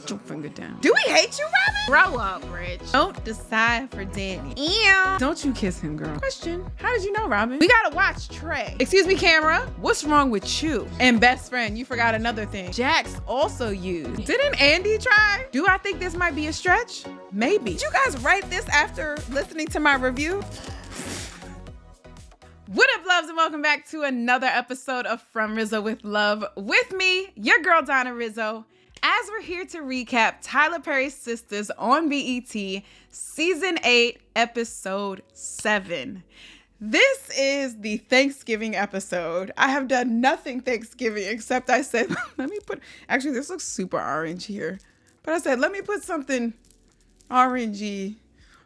Put your finger down. Do we hate you, Robin? Grow up, Rich. Don't decide for Danny. Ew. Don't you kiss him, girl. Question, how did you know, Robin? We gotta watch Trey. Excuse me, camera. What's wrong with you? And best friend, you forgot another thing. Jax also used. Didn't Andy try? Do I think this might be a stretch? Maybe. Did you guys write this after listening to my review? What up, loves, and welcome back to another episode of From Rizzo with Love with me, your girl, Donna Rizzo, as we're here to recap Tyler Perry's Sistas on BET, Season 8, Episode 7. This is the Thanksgiving episode. I have done nothing Thanksgiving except I said, actually, this looks super orange here, but I said, let me put something orangey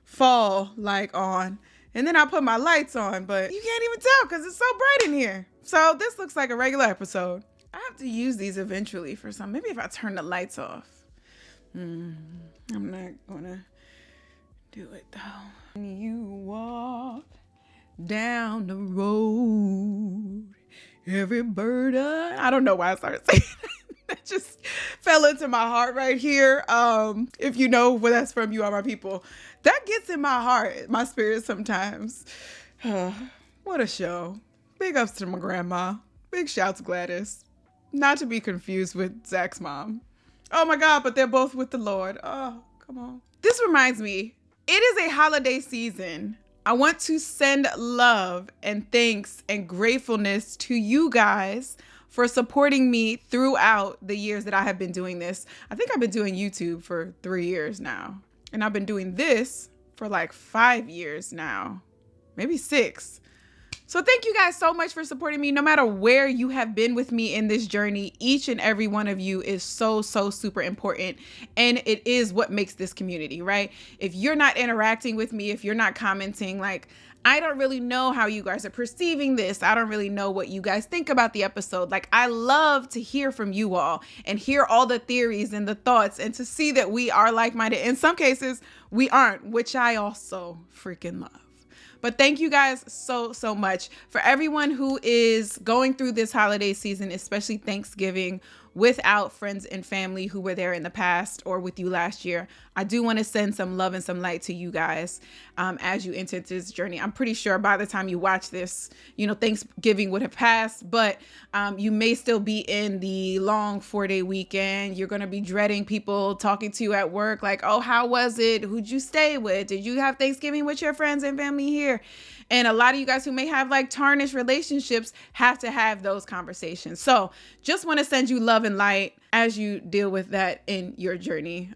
fall-like on. And then I put my lights on, but you can't even tell because it's so bright in here. So this looks like a regular episode. I have to use these eventually for some. Maybe if I turn the lights off. I'm not gonna do it though. When you walk down the road, every bird, I don't know why I started saying that. That just fell into my heart right here. If you know where that's from, you are my people. That gets in my heart, my spirit sometimes. What a show. Big ups to my grandma. Big shouts, Gladys. Not to be confused with Zach's mom. Oh my God, but they're both with the Lord. Oh, come on. This reminds me, it is a holiday season. I want to send love and thanks and gratefulness to you guys for supporting me throughout the years that I have been doing this. I think I've been doing YouTube for 3 years now. And I've been doing this for like 5 years now, maybe 6. So thank you guys so much for supporting me. No matter where you have been with me in this journey, each and every one of you is so super important. And it is what makes this community, right? If you're not interacting with me, if you're not commenting, like, I don't really know how you guys are perceiving this. I don't really know what you guys think about the episode. Like, I love to hear from you all and hear all the theories and the thoughts and to see that we are like-minded. In some cases, we aren't, which I also freaking love. But thank you guys so much. For everyone who is going through this holiday season, especially Thanksgiving, without friends and family who were there in the past or with you last year, I do want to send some love and some light to you guys as you enter this journey. I'm pretty sure by the time you watch this, Thanksgiving would have passed, but you may still be in the long 4-day weekend. You're going to be dreading people talking to you at work like, oh, how was it? Who'd you stay with? Did you have Thanksgiving with your friends and family here? And a lot of you guys who may have like tarnished relationships have to have those conversations. So just want to send you love and light as you deal with that in your journey.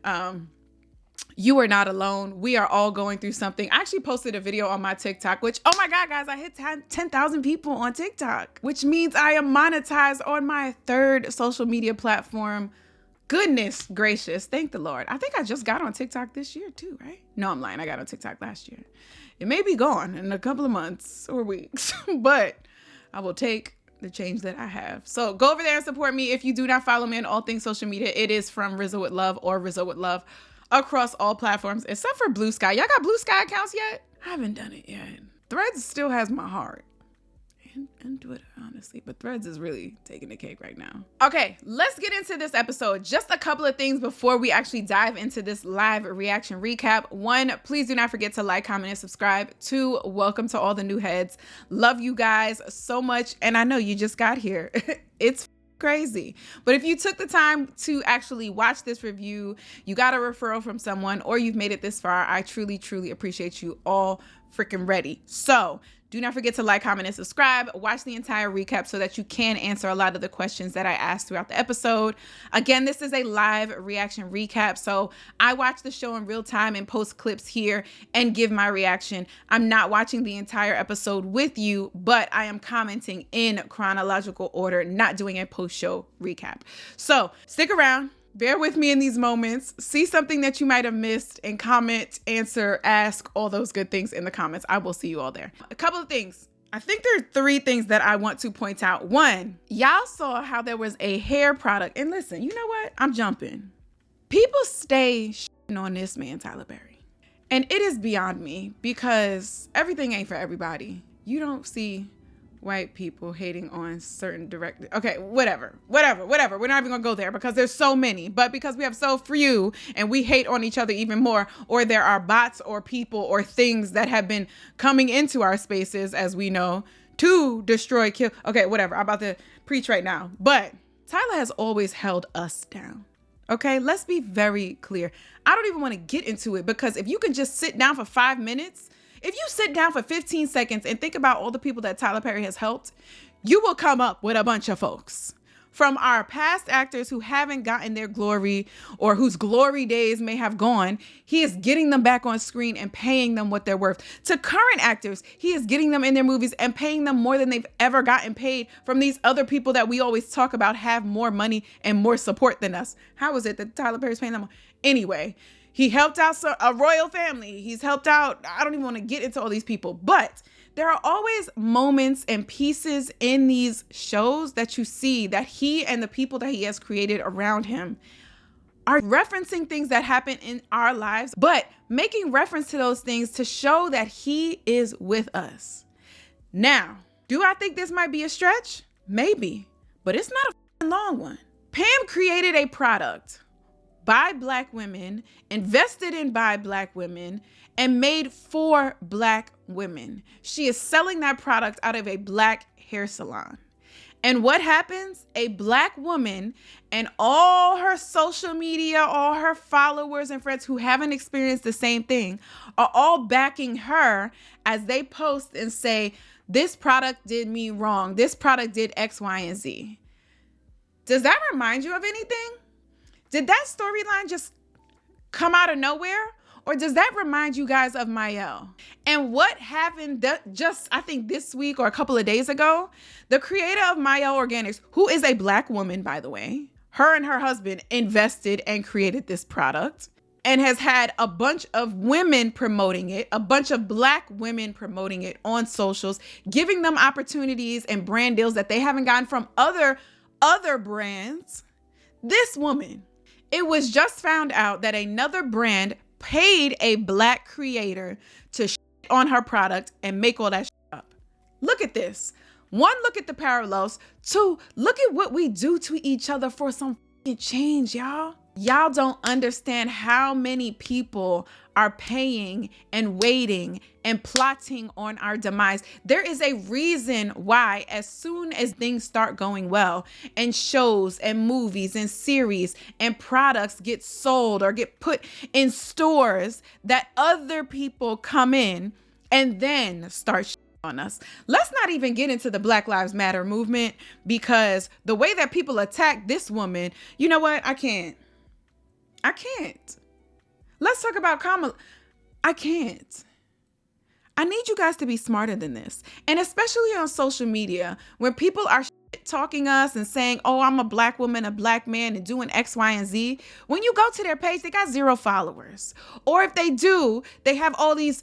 You are not alone. We are all going through something. I actually posted a video on my TikTok, which, oh my God, guys, I hit 10,000 people on TikTok, which means I am monetized on my 3rd social media platform. Goodness gracious. Thank the Lord. I think I just got on TikTok this year too, right? No, I'm lying. I got on TikTok last year. It may be gone in a couple of months or weeks, but I will take the change that I have. So go over there and support me. If you do not follow me on all things social media, it is From Rizzo with Love or Rizzo with Love across all platforms, except for Blue Sky. Y'all got Blue Sky accounts yet? I haven't done it yet. Threads still has my heart. And Twitter, honestly, but Threads is really taking the cake right now. Okay, let's get into this episode. Just a couple of things before we actually dive into this live reaction recap. 1, please do not forget to like, comment, and subscribe. 2, welcome to all the new heads. Love you guys so much. And I know you just got here. It's crazy. But if you took the time to actually watch this review, you got a referral from someone, or you've made it this far, I truly appreciate you all freaking ready. So do not forget to like, comment, and subscribe. Watch the entire recap so that you can answer a lot of the questions that I asked throughout the episode. Again, this is a live reaction recap, so I watch the show in real time and post clips here and give my reaction. I'm not watching the entire episode with you, but I am commenting in chronological order, not doing a post-show recap. So stick around. Bear with me in these moments. See something that you might have missed and comment, answer, ask, all those good things in the comments. I will see you all there. A couple of things. I think there are 3 things that I want to point out. 1, y'all saw how there was a hair product. And listen, you know what? I'm jumping. People stay shitting on this man, Tyler Perry. And it is beyond me because everything ain't for everybody. You don't see white people hating on certain directors. Okay, whatever. We're not even gonna go there because there's so many, but because we have so few and we hate on each other even more, or there are bots or people or things that have been coming into our spaces, as we know, to destroy, kill. Okay, whatever. I'm about to preach right now, but Tyler has always held us down. Okay, let's be very clear. I don't even want to get into it because if you can just sit down for 5 minutes, if you sit down for 15 seconds and think about all the people that Tyler Perry has helped, you will come up with a bunch of folks. From our past actors who haven't gotten their glory or whose glory days may have gone, he is getting them back on screen and paying them what they're worth. To current actors, he is getting them in their movies and paying them more than they've ever gotten paid from these other people that we always talk about have more money and more support than us. How is it that Tyler Perry's paying them more? Anyway, he helped out a royal family. He's helped out, I don't even want to get into all these people, but there are always moments and pieces in these shows that you see that he and the people that he has created around him are referencing things that happen in our lives, but making reference to those things to show that he is with us. Now, do I think this might be a stretch? Maybe, but it's not a long one. Pam created a product by Black women, invested in by Black women, and made for Black women. She is selling that product out of a Black hair salon. And what happens? A Black woman and all her social media, all her followers and friends who haven't experienced the same thing are all backing her as they post and say, this product did me wrong. This product did X, Y, and Z. Does that remind you of anything? Did that storyline just come out of nowhere? Or does that remind you guys of Mael? And what happened just, I think this week or a couple of days ago, the creator of Mael Organics, who is a Black woman, by the way, her and her husband invested and created this product and has had a bunch of women promoting it, a bunch of Black women promoting it on socials, giving them opportunities and brand deals that they haven't gotten from other brands. This woman, it was just found out that another brand paid a Black creator to shit on her product and make all that shit up. Look at this. One, look at the parallels. Two, look at what we do to each other for some change, y'all. Y'all don't understand how many people are paying and waiting and plotting on our demise. There is a reason why as soon as things start going well and shows and movies and series and products get sold or get put in stores, that other people come in and then start on us. Let's not even get into the Black Lives Matter movement, because the way that people attack this woman, you know what? I can't. Let's talk about Kamala. I can't. I need you guys to be smarter than this. And especially on social media, when people are talking us and saying, oh, I'm a Black woman, a Black man, and doing X, Y, and Z. When you go to their page, they got 0 followers. Or if they do, they have all these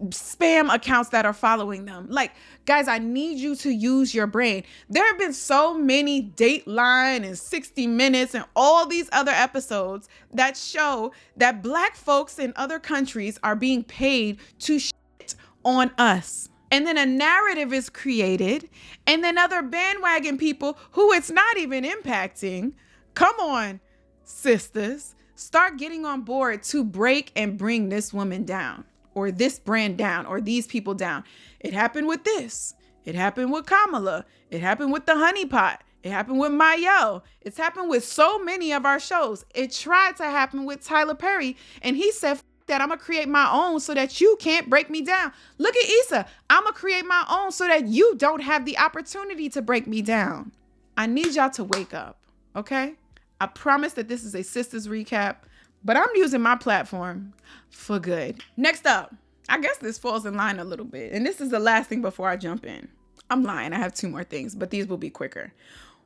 spam accounts that are following them. Like, guys, I need you to use your brain. There have been so many Dateline and 60 Minutes and all these other episodes that show that Black folks in other countries are being paid to shit on us. And then a narrative is created, and then other bandwagon people who it's not even impacting, come on, sisters, start getting on board to break and bring this woman down, or this brand down, or these people down. It happened with this. It happened with Kamala. It happened with the Honey Pot. It happened with Mael. It's happened with so many of our shows. It tried to happen with Tyler Perry, and he said, that I'm going to create my own so that you can't break me down. Look at Issa. I'm going to create my own so that you don't have the opportunity to break me down. I need y'all to wake up, okay? I promise that this is a Sistas recap, but I'm using my platform for good. Next up, I guess this falls in line a little bit, and this is the last thing before I jump in. I'm lying. I have 2 more things, but these will be quicker.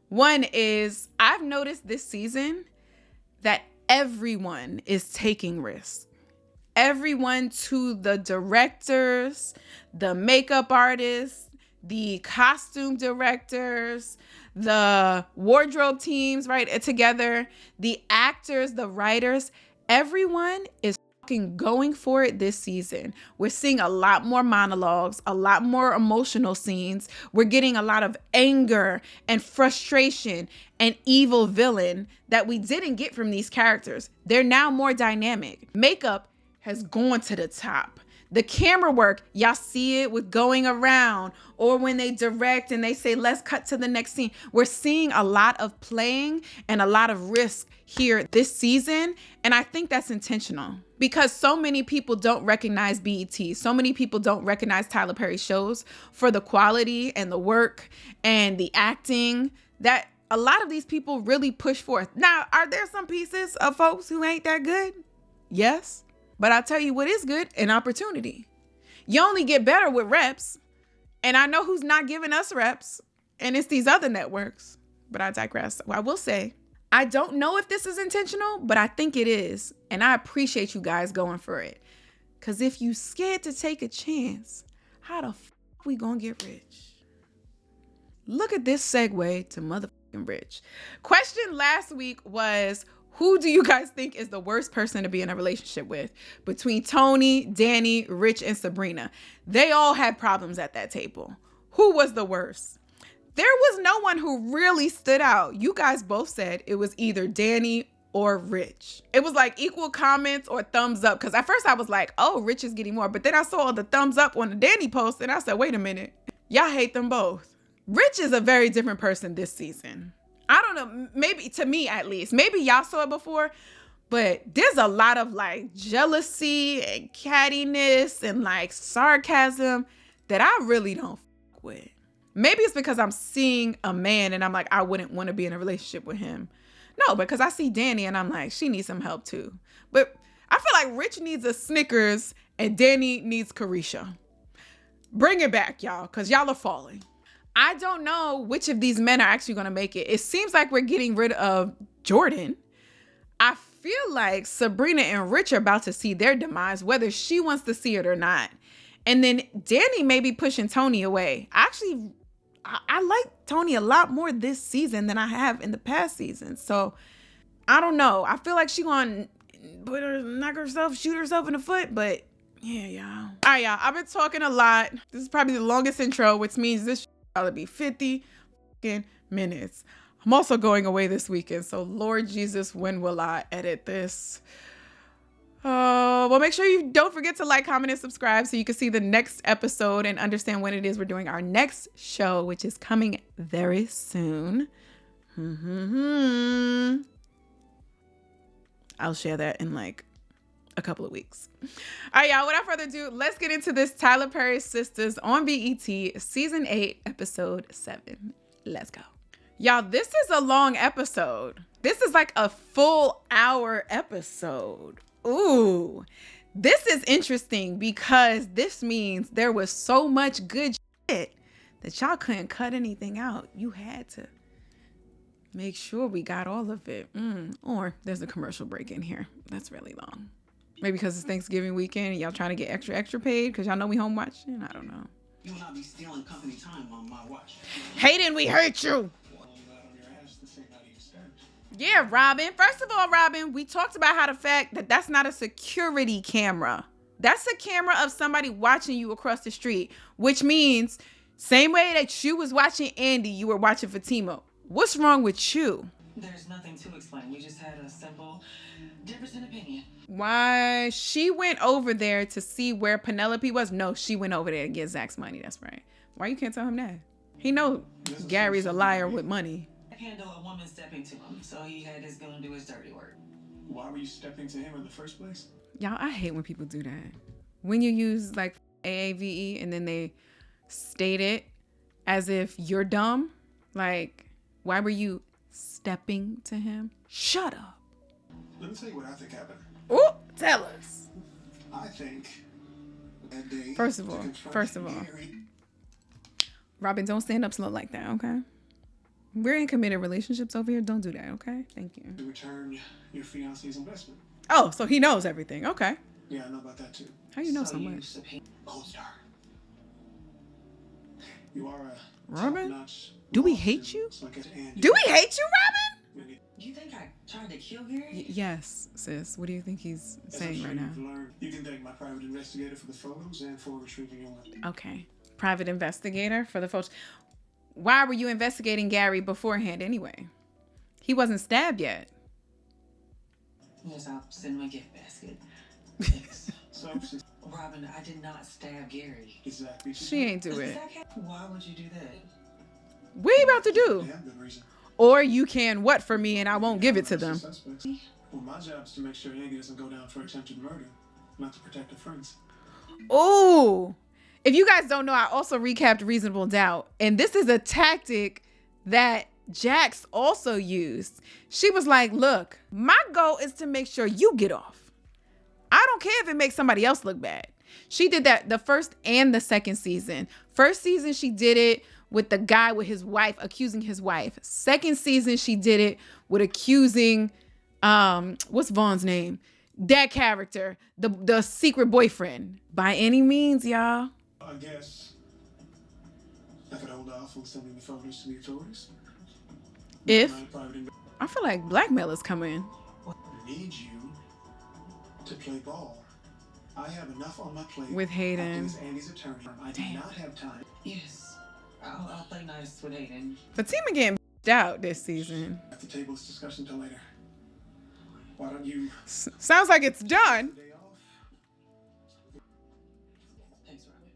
One is, I've noticed this season that everyone is taking risks. Everyone, to the directors, the makeup artists, the costume directors, the wardrobe teams, right, together, the actors, the writers, everyone is going for it this season. We're seeing a lot more monologues, a lot more emotional scenes. We're getting a lot of anger and frustration and evil villain that we didn't get from these characters. They're now more dynamic. Makeup has gone to the top. The camera work, y'all see it with going around, or when they direct and they say, let's cut to the next scene. We're seeing a lot of playing and a lot of risk here this season. And I think that's intentional because so many people don't recognize BET. So many people don't recognize Tyler Perry shows for the quality and the work and the acting that a lot of these people really push forth. Now, are there some pieces of folks who ain't that good? Yes. But I'll tell you what is good, an opportunity. You only get better with reps. And I know who's not giving us reps, and it's these other networks. But I digress. I will say, I don't know if this is intentional, but I think it is. And I appreciate you guys going for it. Because if you scared to take a chance, how the f*** we gonna get rich? Look at this segue to motherfucking rich. Question last week was, who do you guys think is the worst person to be in a relationship with? Between Tony, Danny, Rich, and Sabrina. They all had problems at that table. Who was the worst? There was no one who really stood out. You guys both said it was either Danny or Rich. It was like equal comments or thumbs up. Because at first I was like, oh, Rich is getting more. But then I saw the thumbs up on the Danny post and I said, wait a minute. Y'all hate them both. Rich is a very different person this season. I don't know, maybe to me at least, maybe y'all saw it before, but there's a lot of like jealousy and cattiness and like sarcasm that I really don't fuck with. Maybe it's because I'm seeing a man and I'm like, I wouldn't want to be in a relationship with him. No, because I see Danny and I'm like, she needs some help too. But I feel like Rich needs a Snickers and Danny needs Carisha. Bring it back, y'all, because y'all are falling. I don't know which of these men are actually going to make it. It seems like we're getting rid of Jordan. I feel like Sabrina and Rich are about to see their demise, whether she wants to see it or not. And then Danny may be pushing Tony away. Actually, I like Tony a lot more this season than I have in the past season. So I don't know. I feel like she's going to knock herself, shoot herself in the foot, but yeah, y'all. All right, y'all. I've been talking a lot. This is probably the longest intro, which means this probably be 50 minutes. I'm also going away this weekend, so Lord Jesus, when will I edit this? Well, make sure you don't forget to like, comment, and subscribe so you can see the next episode and understand when it is we're doing our next show, which is coming very soon. I'll share that in like a couple of weeks. All right, y'all, without further ado, let's get into this Tyler Perry Sistas on BET season 8, episode 7. Let's go. Y'all, this is a long episode. This is like a full hour episode. Ooh, this is interesting because this means there was so much good shit that y'all couldn't cut anything out. You had to make sure we got all of it. Or there's a commercial break in here. That's really long. Maybe because it's Thanksgiving weekend and y'all trying to get extra paid because y'all know we home watching. I don't know. You will not be stealing company time on my watch. Hayden, we hurt you. Yeah, Robin. First of all, Robin, we talked about how the fact that that's not a security camera. That's a camera of somebody watching you across the street, which means same way that you was watching Andy, you were watching Fatima. What's wrong with you? There's nothing to explain. We just had a simple difference in opinion. Why she went over there to see where Penelope was? No, she went over there to get Zach's money. That's right. Why you can't tell him that? He know Gary's a liar with money. I handle a woman stepping to him, so he had his gun do his dirty work. Why were you stepping to him in the first place? Y'all, I hate when people do that. When you use like AAVE and then they state it as if you're dumb. Like, why were you stepping to him? Shut up. Let me tell you what I think happened. Ooh, tell us. I think that day. First of all, Robin, don't stand up slow like that, okay? We're in committed relationships over here. Don't do that, okay? Thank you. To return your fiance's investment. Oh, so he knows everything. Okay. Yeah, I know about that too. How you know so much? Gold star. You are a Robin? top-notch Do we law hate student, you? so I guess Andy- Do we hate you, Robin? You think I tried to kill Gary? Yes, sis. What do you think he's As I'm saying sure right now? you've learned, you can thank my private investigator for the photos and for retrieving your weapon. Okay. Private investigator for the folks. Why were you investigating Gary beforehand anyway? He wasn't stabbed yet. Yes, I'll send my gift basket. Thanks. So, Robin, I did not stab Gary. exactly. She ain't do it. Why would you do that? What are you about to do? Yeah, good reason. Or you can what for me and I won't give it to them. Suspects. Well, my job is to make sure Andy doesn't go down for attempted murder, not to protect her friends. Ooh. If you guys don't know, I also recapped Reasonable Doubt. And this is a tactic that Jax also used. She was like, look, my goal is to make sure you get off. I don't care if it makes somebody else look bad. She did that the first and the second season. First season, she did it with the guy with his wife, accusing his wife. Second season, she did it with accusing, what's Vaughn's name? That character, the secret boyfriend. By any means, y'all. I guess I could hold off on sending the photos to the authorities. If My private I feel like blackmail is coming. need you to play ball. I have enough on my plate With Hayden. acting as Andy's attorney. I do Damn. not have time. Yes. I'll play nice with Hayden. Fatima getting out this season. At the table, this discussion till later. Why don't you Sounds like it's done. day off? Thanks, Robin.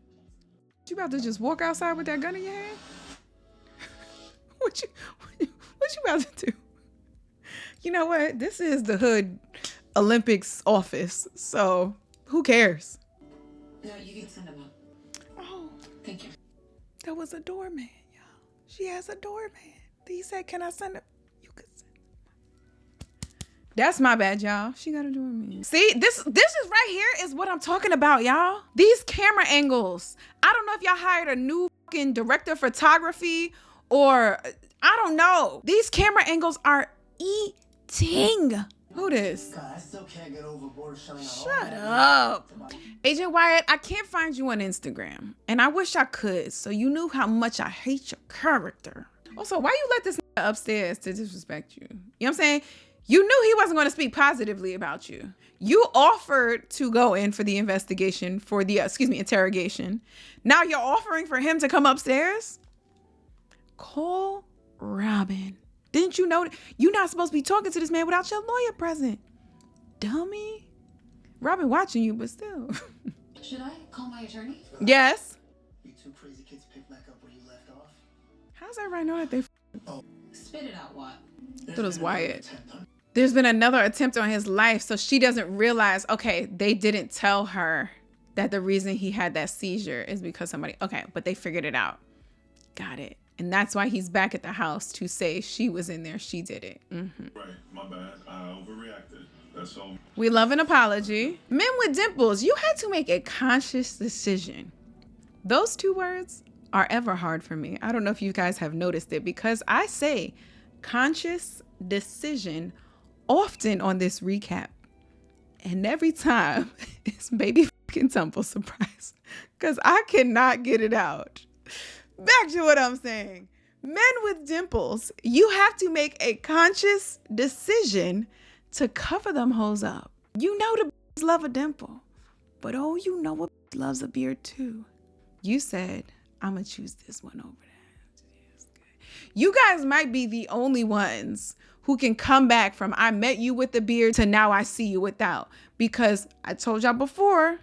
You about to just walk outside with that gun in your hand? What you about to do? You know what? This is the Hood Olympics office, so who cares? No, you can send them up. Oh, Thank you. that was a doorman, y'all. She has a doorman. He said, "Can I send him?" You could send him. That's my bad, y'all. She got a doorman. See, this is right here is what I'm talking about, y'all. These camera angles. I don't know if y'all hired a new fucking director of photography or I don't know. These camera angles are eating. Who this? God, I still can't get over Boris showing out. Shut up. Agent Wyatt, I can't find you on Instagram. And I wish I could, so you knew how much I hate your character. Also, why you let this nigga upstairs to disrespect you? You know what I'm saying? You knew he wasn't going to speak positively about you. You offered to go in for the investigation, for the, interrogation. Now you're offering for him to come upstairs? Call Robin. Didn't you know you're not supposed to be talking to this man without your lawyer present? Dummy. Robin watching you, but still. Should I call my attorney? Yes. You two crazy kids pick back up where you left off. How's everybody know that they Spit it out, what? thought it was Wyatt? There's been another attempt on his life, so she doesn't realize, okay, they didn't tell her that the reason he had that seizure is because somebody, okay, but they figured it out. Got it. And that's why he's back at the house to say she was in there. She did it. Mm-hmm. Right, my bad. I overreacted. That's all. We love an apology. Men with dimples, you had to make a conscious decision. Those two words are ever hard for me. I don't know if you guys have noticed it because I say conscious decision often on this recap. And every time it's baby fucking tumble surprise because I cannot get it out. Back to what I'm saying. Men with dimples, you have to make a conscious decision to cover them hoes up. You know the b****s love a dimple, but oh, you know what b**** loves a beard too. You said, I'm going to choose this one over that. You guys might be the only ones who can come back from I met you with the beard to now I see you without. Because I told y'all before,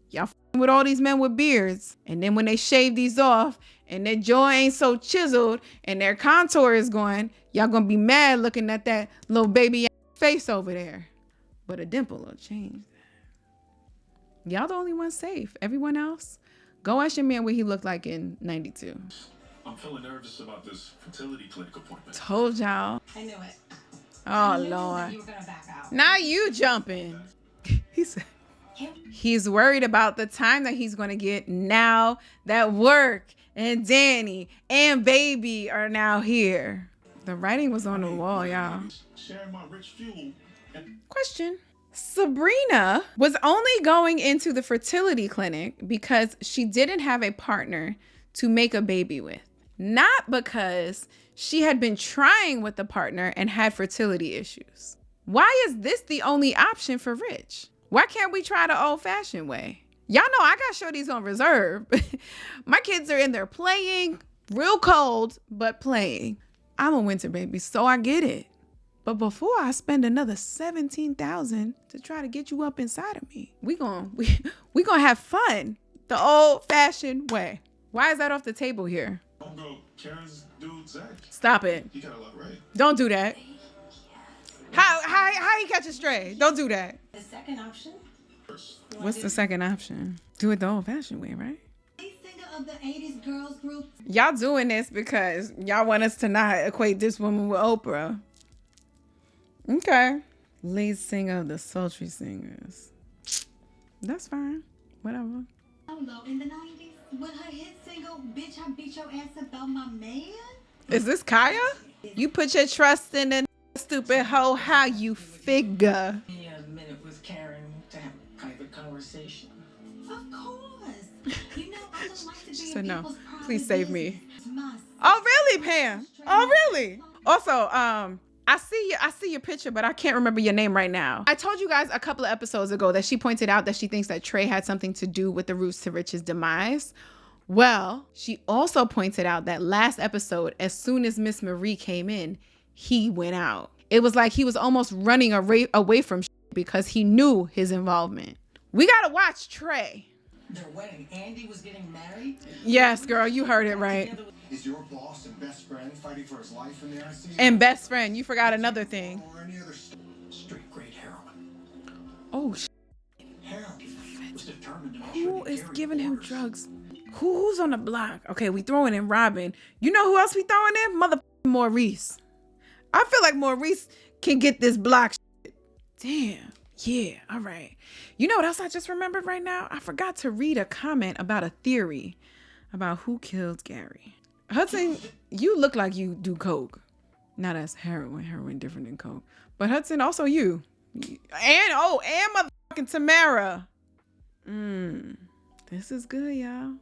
y'all with all these men with beards. And then when they shave these off and their jaw ain't so chiseled and their contour is going, y'all gonna be mad looking at that little baby face over there. But a dimple will change that. Y'all the only ones safe. Everyone else, go ask your man what he looked like in 92. I'm feeling nervous about this fertility clinic appointment. Told y'all. I knew it. Oh, I knew that Lord. you were gonna back out. Now you jumping. He said he's worried about the time that he's going to get now that work and Danny and baby are now here. The writing was on the wall, y'all. Sharing my rich fuel. Question. Sabrina was only going into the fertility clinic because she didn't have a partner to make a baby with. not because she had been trying with the partner and had fertility issues. Why is this the only option for Rich? Why can't we try the old-fashioned way? Y'all know I got shorties on reserve. My kids are in there playing, real cold, but playing. I'm a winter baby, so I get it. But before I spend another $17,000 to try to get you up inside of me, we gonna have fun the old-fashioned way. Why is that off the table here? Don't go Karen's dude, Zach. Stop it. He got a lot right. Don't do that. How he catch a stray? Don't do that. The second option? What's the second option? Do it the old-fashioned way, right? Lead singer of the 80s girls group. Y'all doing this because y'all want us to not equate this woman with Oprah. Okay. Lead singer of the Sultry Singers. That's fine. Whatever. Solo in the 90s with her hit single, Bitch, I Beat Your Ass About My Man. Is this Kaya? You put your trust in a stupid hoe, how you figure? Yeah, a minute with Karen to have a private conversation. Of course. You know, I don't like to be She said in no. people's private Please save me. business. Oh, really, Pam? Oh, really? Also, I see your picture, but I can't remember your name right now. I told you guys a couple of episodes ago that she pointed out that she thinks that Trey had something to do with the Roots to Riches demise. Well, she also pointed out that last episode, as soon as Miss Marie came in, he went out. It was like he was almost running away from because he knew his involvement. We gotta watch Trey. Their wedding, Andy was getting married? Yes, girl, you heard it right. Is your boss and best friend fighting for his life in the ICU? And best friend, you forgot another thing. Or any other straight grade heroin. Oh, Heroin was determined to make who sure they is carried giving him orders. drugs? Who's on the block? Okay, we throwing in Robin. You know who else we throwing in? Motherfucking Maurice. I feel like Maurice can get this block shit. Damn. Yeah, all right. You know what else I just remembered right now? I forgot to read a comment about a theory about who killed Gary. Hudson, you look like you do coke. Now that's heroin. Heroin different than coke. But Hudson, also you. And motherfucking Tamara. This is good, y'all. I'm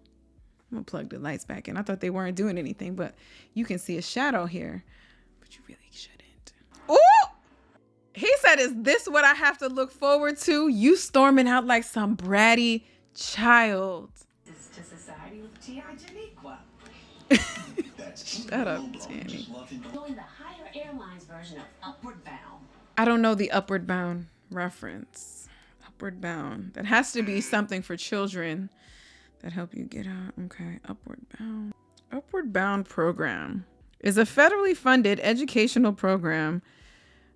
gonna plug the lights back in. I thought they weren't doing anything, but you can see a shadow here. But you really shouldn't. Ooh! He said, is this what I have to look forward to? You storming out like some bratty child. This to society with T.I. Janiqua. Shut up, Tanny. Doing the higher airlines version of Upward Bound. I don't know the Upward Bound reference. Upward Bound. That has to be something for children that help you get out. Okay, Upward Bound. Upward Bound program is a federally funded educational program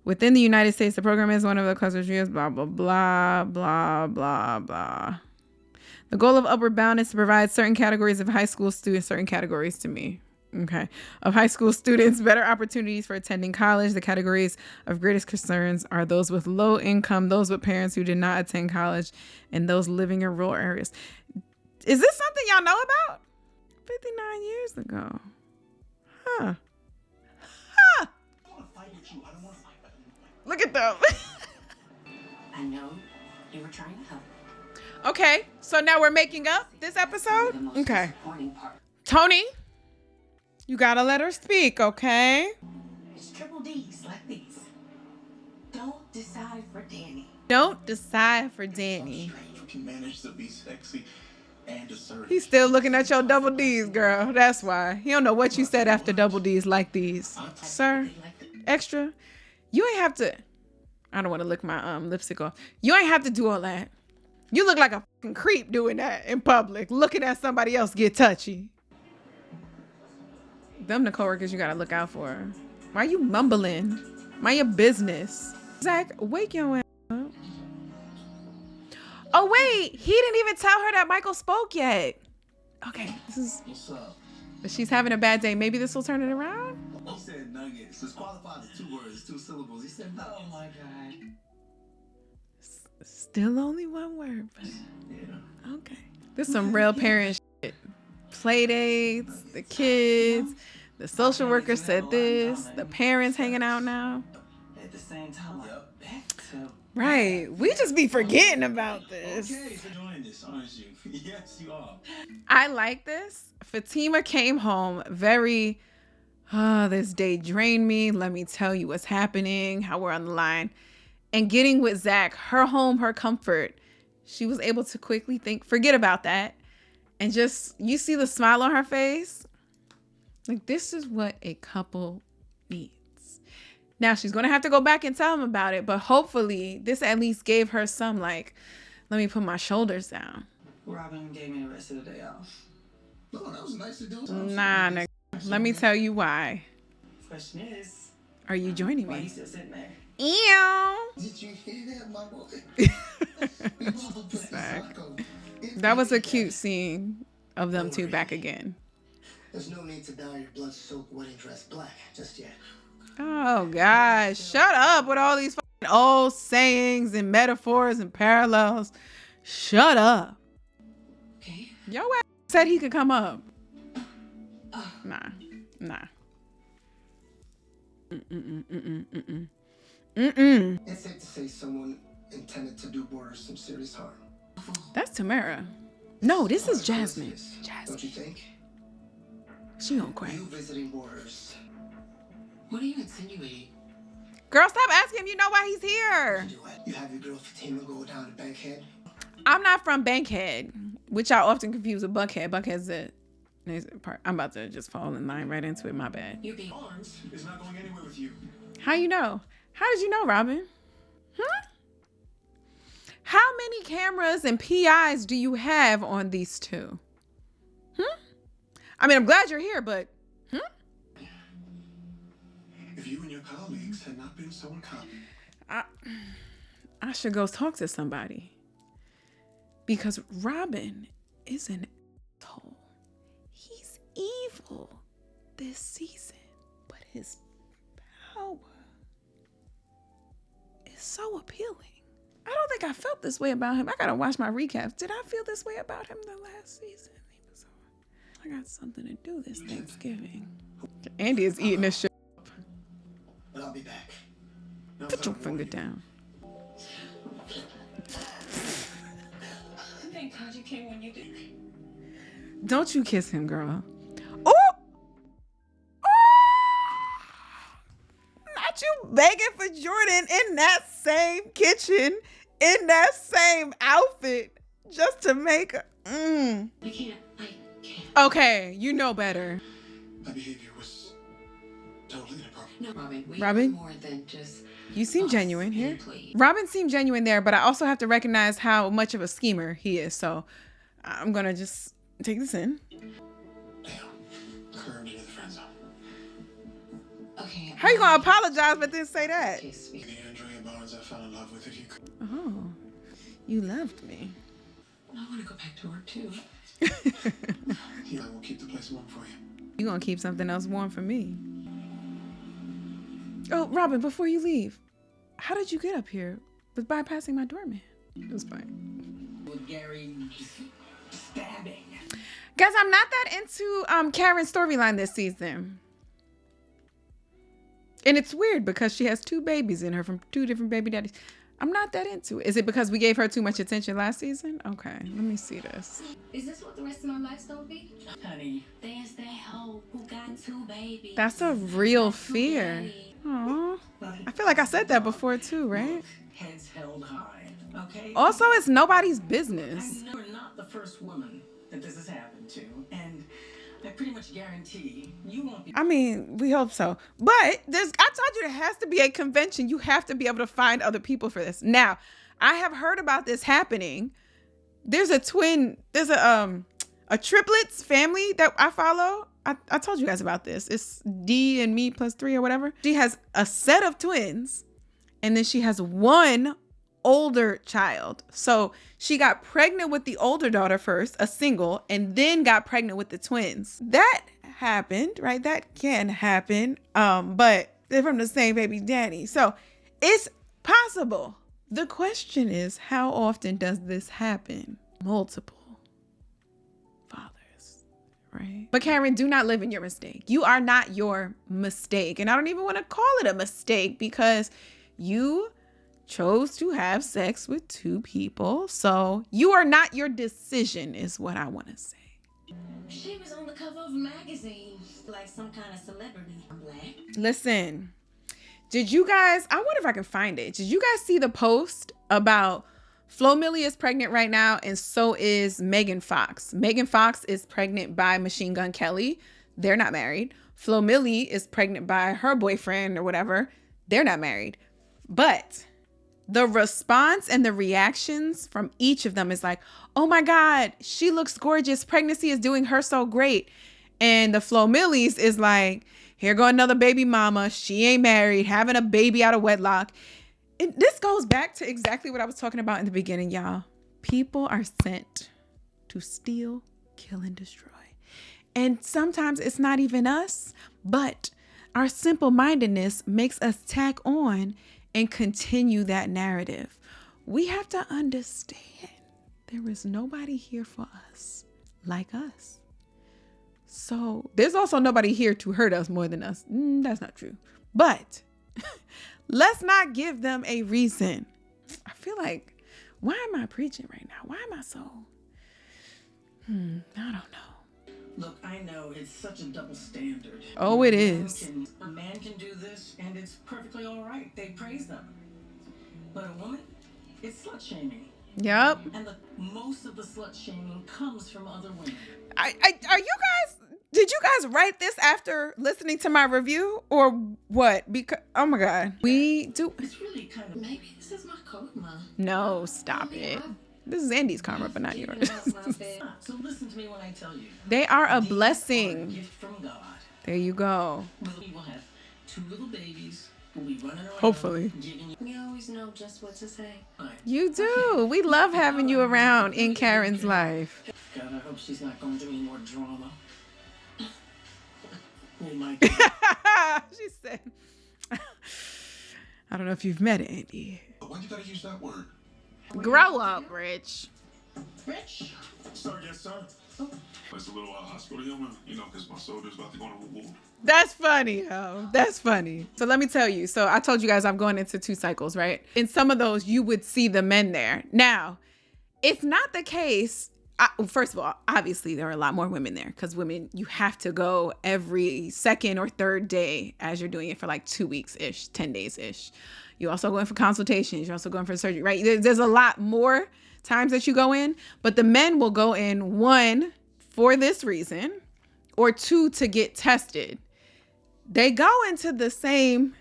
within the United States. The program is one of the cluster trios, blah, blah, blah, blah, blah, blah. The goal of Upward Bound is to provide certain categories of high school students, certain categories to me. Okay. Of high school students, better opportunities for attending college. The categories of greatest concerns are those with low income, those with parents who did not attend college, and those living in rural areas. Is this something y'all know about? 59 years ago. Huh. Huh. Look at them. I know you were trying to help. Okay, so now we're making up this episode? Okay. Tony, you gotta let her speak, okay? It's triple D's like these. Don't decide for Danny. Don't decide for Danny. Stranger can manage to be sexy and assertive. He's still looking at your double D's, girl. That's why. He don't know what you said after double D's like these. Sir, extra, you ain't have to. I don't want to lick my lipstick off. You ain't have to do all that. You look like a fucking creep doing that in public, looking at somebody else get touchy. Them the coworkers you gotta look out for. Why are you mumbling? Mind your business. Zach, wake your ass up. Oh wait, he didn't even tell her that Michael spoke yet. Okay, this is. What's up? But she's having a bad day. Maybe this will turn it around. He said nuggets. It's qualified as 2 words, 2 syllables. He said nuggets. Oh my God. Still only 1 word, but Yeah. okay. This is some real parent shit. Play dates, the kids, the social worker said this, the parents hanging out now. At the same time, like, back to Right. We just be forgetting about this. Okay, so join this. this, aren't you? Yes, you are. I like this. Fatima came home very, this day drained me. Let me tell you what's happening, how we're on the line. And getting with Zach, her home, her comfort. She was able to quickly forget about that. And just, you see the smile on her face. Like, this is what a couple needs. Now, she's going to have to go back and tell him about it. But hopefully, this at least gave her some, like, let me put my shoulders down. Robin gave me the rest of the day off. No, that was nice to do. Nah, nigga. Let me tell you why. Question is, Are you joining why you me? still sitting there? Ew. Did you hear that, my boy? Zach. That was a cute scene of them two back again. There's no need to dye your blood-soaked wedding dress black just yet. Oh, gosh. Shut up with all these fucking old sayings and metaphors and parallels. Shut up. Okay. Yo ass said he could come up. Nah. It's safe to say someone intended to do Borders some serious harm. That's Tamara. No, this is Jasmine. Don't you think? She gonna cry. You visiting Borders. What are you insinuating? Girl, stop asking him. You know why he's here. Do it. You have your girl Fatima go down to Bankhead. I'm not from Bankhead, which I often confuse with Buckhead. Buckhead's the part. I'm about to just fall in line right into it. My bad. You be Barnes is not going anywhere with you. How you know? How did you know, Robin? How many cameras and PIs do you have on these two? I mean, I'm glad you're here, but If you and your colleagues had not been so incompetent. I should go talk to somebody. Because Robin is an asshole. He's evil this season, but his power is so appealing. I don't think I felt this way about him. I gotta watch my recaps. Did I feel this way about him the last season? I got something to do this Thanksgiving. Andy is eating this shit. But I'll be back. Put your finger down. Thank God you came when you did. Don't you kiss him, girl. Oh! Not you begging for Jordan in that same kitchen, in that same outfit, just to make a... I can't. Okay, you know better. My behavior was totally inappropriate. No, Robin. We Robin? More than just. You seem genuine here. Employees. Robin seemed genuine there, but I also have to recognize how much of a schemer he is. So I'm going to just take this in. Damn. Curved into the friend zone. Okay. How you going to apologize but then say that? Okay, speak. The Andrea Barnes I fell in love with, if you could. Oh, you loved me. I want to go back to work too. Yeah, I will keep the place warm for you. You going to keep something else warm for me. Oh, Robin, before you leave, how did you get up here with bypassing my doorman? It was fine. With Gary stabbing. Guys, I'm not that into Karen's storyline this season. And it's weird because she has 2 babies in her from 2 different baby daddies. I'm not that into it. Is it because we gave her too much attention last season? Okay, let me see this. Is this what the rest of my life's gonna be? Honey. There's that hoe who got 2 babies. That's a real fear. Aw. I feel like I said that before too, right? Heads held high. Okay. Also, it's nobody's business. I know you're not the first woman that this has happened to, and I pretty much guarantee you won't be. I mean, we hope so. But I told you there has to be a convention. You have to be able to find other people for this. Now, I have heard about this happening. There's a triplets family that I follow. I told you guys about this. It's D and me plus 3 or whatever. She has a set of twins, and then she has 1 older child. So she got pregnant with the older daughter first, a single, and then got pregnant with the twins. That happened, right? That can happen. But they're from the same baby daddy. So it's possible. The question is, how often does this happen? Multiple fathers, right? But Karen, do not live in your mistake. You are not your mistake. And I don't even want to call it a mistake because you chose to have sex with 2 people. So you are not your decision is what I want to say. She was on the cover of a magazine, like some kind of celebrity. I'm black. Listen, did you guys, I wonder if I can find it. Did you guys see the post about Flo Milli is pregnant right now, and so is Megan Fox. Megan Fox is pregnant by Machine Gun Kelly. They're not married. Flo Milli is pregnant by her boyfriend or whatever. They're not married. But the response and the reactions from each of them is like, oh my God, she looks gorgeous. Pregnancy is doing her so great. And the Flo Millis is like, here go another baby mama. She ain't married, having a baby out of wedlock. This goes back to exactly what I was talking about in the beginning, y'all. People are sent to steal, kill, and destroy. And sometimes it's not even us, but our simple-mindedness makes us tack on and continue that narrative. We have to understand there is nobody here for us like us. So there's also nobody here to hurt us more than us. That's not true. But let's not give them a reason. I feel like, why am I preaching right now? Why am I so? I don't know. Look, I know it's such a double standard. Oh, it is. A man can do this, and it's perfectly all right. They praise them. But a woman, it's slut shaming. Yep. And most of the slut shaming comes from other women. Did you guys write this after listening to my review or what? Because, oh my God. We do. It's really kind of... Maybe this is my karma. No, stop it. This is Andy's karma, but not yours. So listen to me when I tell you. They are a These are a blessing. gift from God. There you go. We will have 2 little babies. We'll be running around. Hopefully. Giving you... You always know just what to say. You do. We love having you around in Karen's life. God, I hope she's not going through any more drama. Oh my God. She said, I don't know if you've met Andy. Why you gotta use that word? Grow up, Rich. Rich? Sir, yes, sir. It's a little hospital humor, because my soldier's about to go on a war. That's funny, yo. That's funny. So let me tell you. So I told you guys I'm going into 2 cycles, right? In some of those, you would see the men there. Now, it's not the case. First of all, obviously, there are a lot more women there because women, you have to go every 2nd or 3rd day as you're doing it for like 2 weeks-ish, 10 days-ish. You also go in for consultations. You're also going for surgery, right? There's a lot more times that you go in, but the men will go in 1 for this reason or 2 to get tested. They go into the same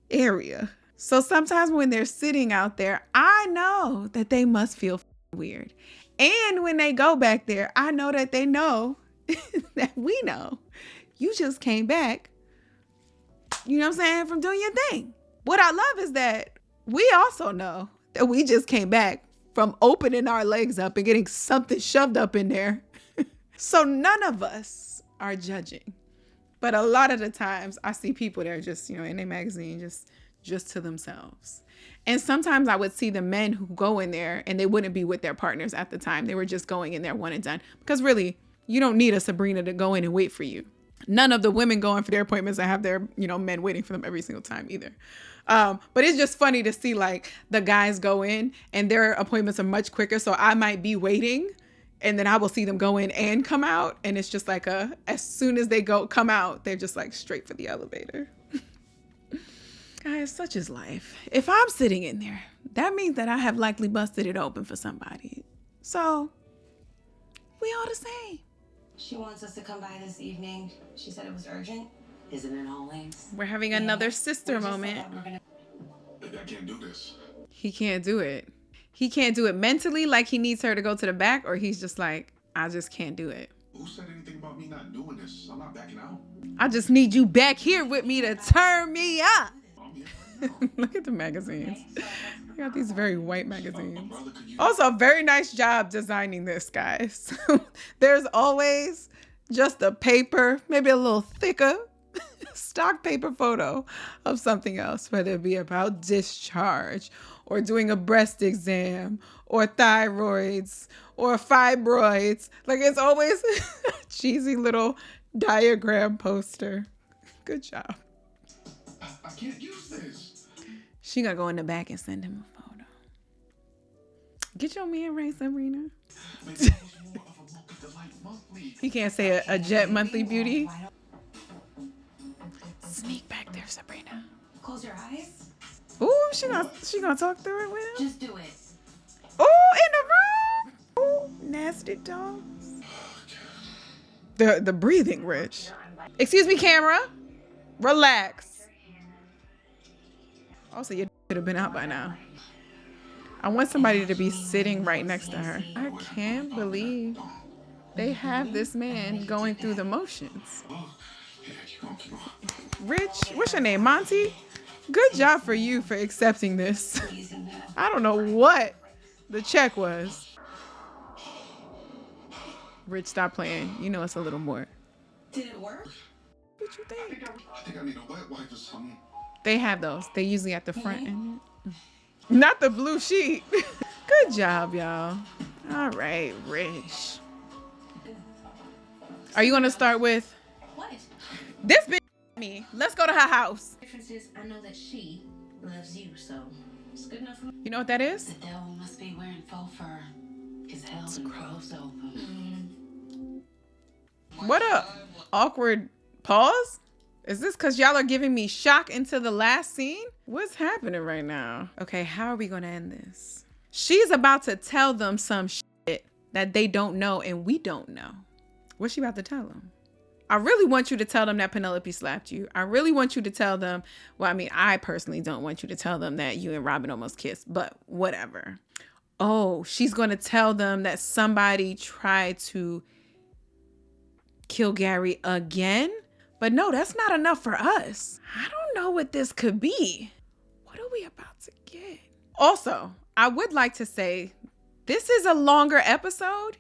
area. So sometimes when they're sitting out there, I know that they must feel weird. And when they go back there, I know that they know that we know you just came back, you know what I'm saying, from doing your thing. What I love is that we also know that we just came back from opening our legs up and getting something shoved up in there. So none of us are judging. But a lot of the times I see people that are just, in their magazine, just to themselves. And sometimes I would see the men who go in there and they wouldn't be with their partners at the time. They were just going in there one and done. Because really, you don't need a Sabrina to go in and wait for you. None of the women going for their appointments and have their, men waiting for them every single time either. But it's just funny to see like the guys go in and their appointments are much quicker. So I might be waiting and then I will see them go in and come out. And it's just like as soon as they come out, they're just like straight for the elevator. Guys, such is life. If I'm sitting in there, that means that I have likely busted it open for somebody. So we all the same. She wants us to come by this evening. She said it was urgent. Isn't it always? We're having another sister moment. Baby, I can't do this. He can't do it. He can't do it mentally, like he needs her to go to the back, or he's just like, I just can't do it. Who said anything about me not doing this? I'm not backing out. I just need you back here with me to turn me up. I'm here right now. Look at the magazines. I got these very white magazines. Brother, could you... Also, very nice job designing this, guys. There's always just a paper, maybe a little thicker, stock paper photo of something else, whether it be about discharge or doing a breast exam or thyroids or fibroids. Like it's always a cheesy little diagram poster. Good job. I can't use this. She gonna go in the back and send him a Get your man right, Sabrina. Maybe it was more of a Mocha Delight monthly. He can't say a Jet monthly beauty. Sneak back there, Sabrina. Close your eyes. Ooh, she gonna talk through it with him. Just do it. Ooh, in the room. Ooh, nasty dogs. The breathing, Rich. Excuse me, camera. Relax. Also, you should have been out by now. I want somebody to be sitting right next to her. I can't believe they have this man going through the motions. Oh, yeah, keep going. Rich, what's your name, Monty? Good job for you for accepting this. I don't know what the check was. Rich, stop playing. You know it's a little more. Did it work? What you think? I think I need a wet wipe or something. They have those. They usually at the front end. Not the blue sheet. Good job, y'all. All right, Rich. Are you gonna start with What? this bitch? Me. Let's go to her house. Difference is, I know that she loves you, so it's good enough for me. You know what that is? The devil must be wearing faux fur. His hell's closed open. What up? Awkward pause? Is this because y'all are giving me shock into the last scene? What's happening right now? Okay, how are we gonna end this? She's about to tell them some shit that they don't know and we don't know. What's she about to tell them? I really want you to tell them that Penelope slapped you. I really want you to tell them, well, I mean, I personally don't want you to tell them that you and Robin almost kissed, but whatever. Oh, she's gonna tell them that somebody tried to kill Gary again? But no, that's not enough for us. I don't know what this could be. What are we about to get? Also, I would like to say this is a longer episode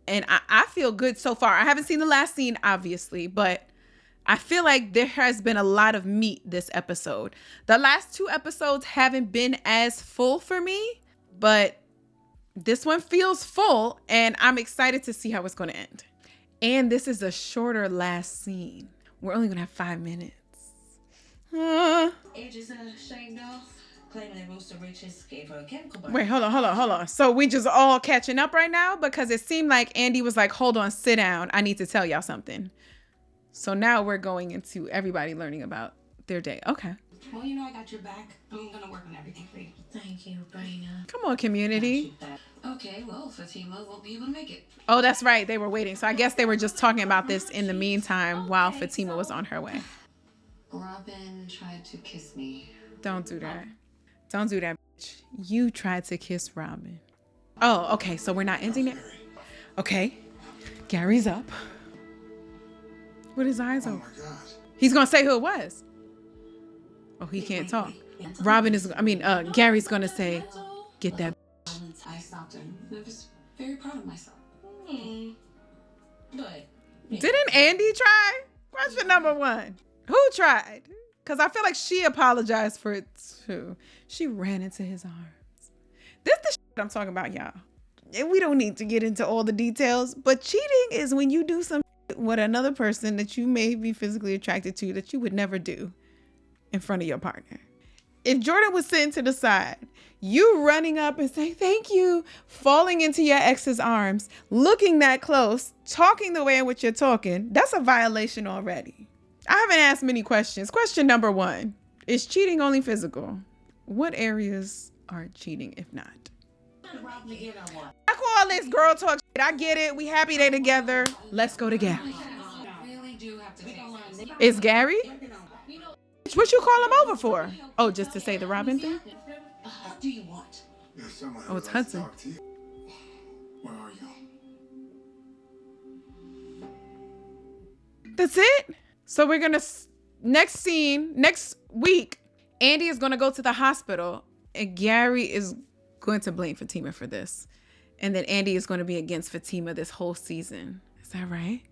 and I feel good so far. I haven't seen the last scene, obviously, but I feel like there has been a lot of meat this episode. The last 2 episodes haven't been as full for me, but this one feels full and I'm excited to see how it's going to end. And this is a shorter last scene. We're only gonna have 5 minutes. Edges shaved off, claiming that Rooster Riches gave her a chemical burn. Wait, hold on. So we just all catching up right now? Because it seemed like Andy was like, hold on, sit down. I need to tell y'all something. So now we're going into everybody learning about their day. Okay. Well, you know I got your back. I'm gonna work on everything for you. Thank you, Brina. Come on, community. Okay, well, Fatima won't be able to make it. Oh, that's right. They were waiting. So I guess they were just talking about this in the meantime while Fatima was on her way. Robin tried to kiss me. Don't do that. Don't do that, bitch. You tried to kiss Robin. Oh, okay. So we're not ending it? Okay. Gary's up. With his eyes Oh open. my God. He's going to say who it was. Oh, he can't talk. Gary's going to say, get that. I stopped him. I was very proud of myself. But Didn't Andy try? Question number 1. Who tried? Because I feel like she apologized for it too. She ran into his arms. This the shit I'm talking about, y'all. And we don't need to get into all the details, but cheating is when you do some shit with another person that you may be physically attracted to that you would never do in front of your partner. If Jordan was sitting to the side, you running up and saying, thank you, falling into your ex's arms, looking that close, talking the way in which you're talking, that's a violation already. I haven't asked many questions. Question number 1, is cheating only physical? What areas are cheating if not? Fuck all this girl talk shit. I get it. We happy they together. Let's go to Gary. really do have to fix Is Gary? What you call him over for? Oh, just to say the Robin thing? What do you want? There's someone Oh, who it's likes to Hudson. talk to you. Where are you? That's it? So we're going to, next week, Andy is going to go to the hospital and Gary is going to blame Fatima for this. And then Andy is going to be against Fatima this whole season. Is that right?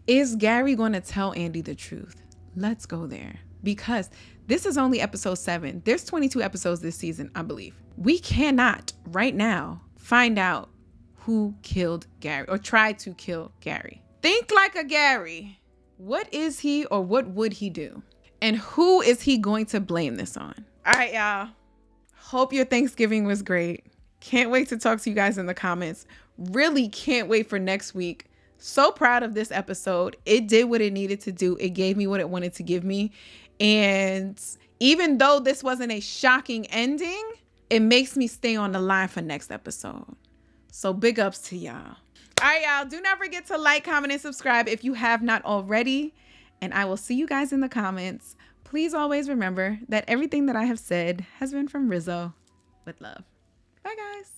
Is Gary going to tell Andy the truth? Let's go there. Because this is only episode 7. There's 22 episodes this season, I believe. We cannot right now find out who killed Gary or tried to kill Gary. Think like a Gary. What is he or what would he do? And who is he going to blame this on? All right, y'all. Hope your Thanksgiving was great. Can't wait to talk to you guys in the comments. Really can't wait for next week. So proud of this episode. It did what it needed to do. It gave me what it wanted to give me. And even though this wasn't a shocking ending, it makes me stay on the line for next episode. So big ups to y'all. All right, y'all. Do not forget to like, comment, and subscribe if you have not already. And I will see you guys in the comments. Please always remember that everything that I have said has been from Rizzo with love. Bye, guys.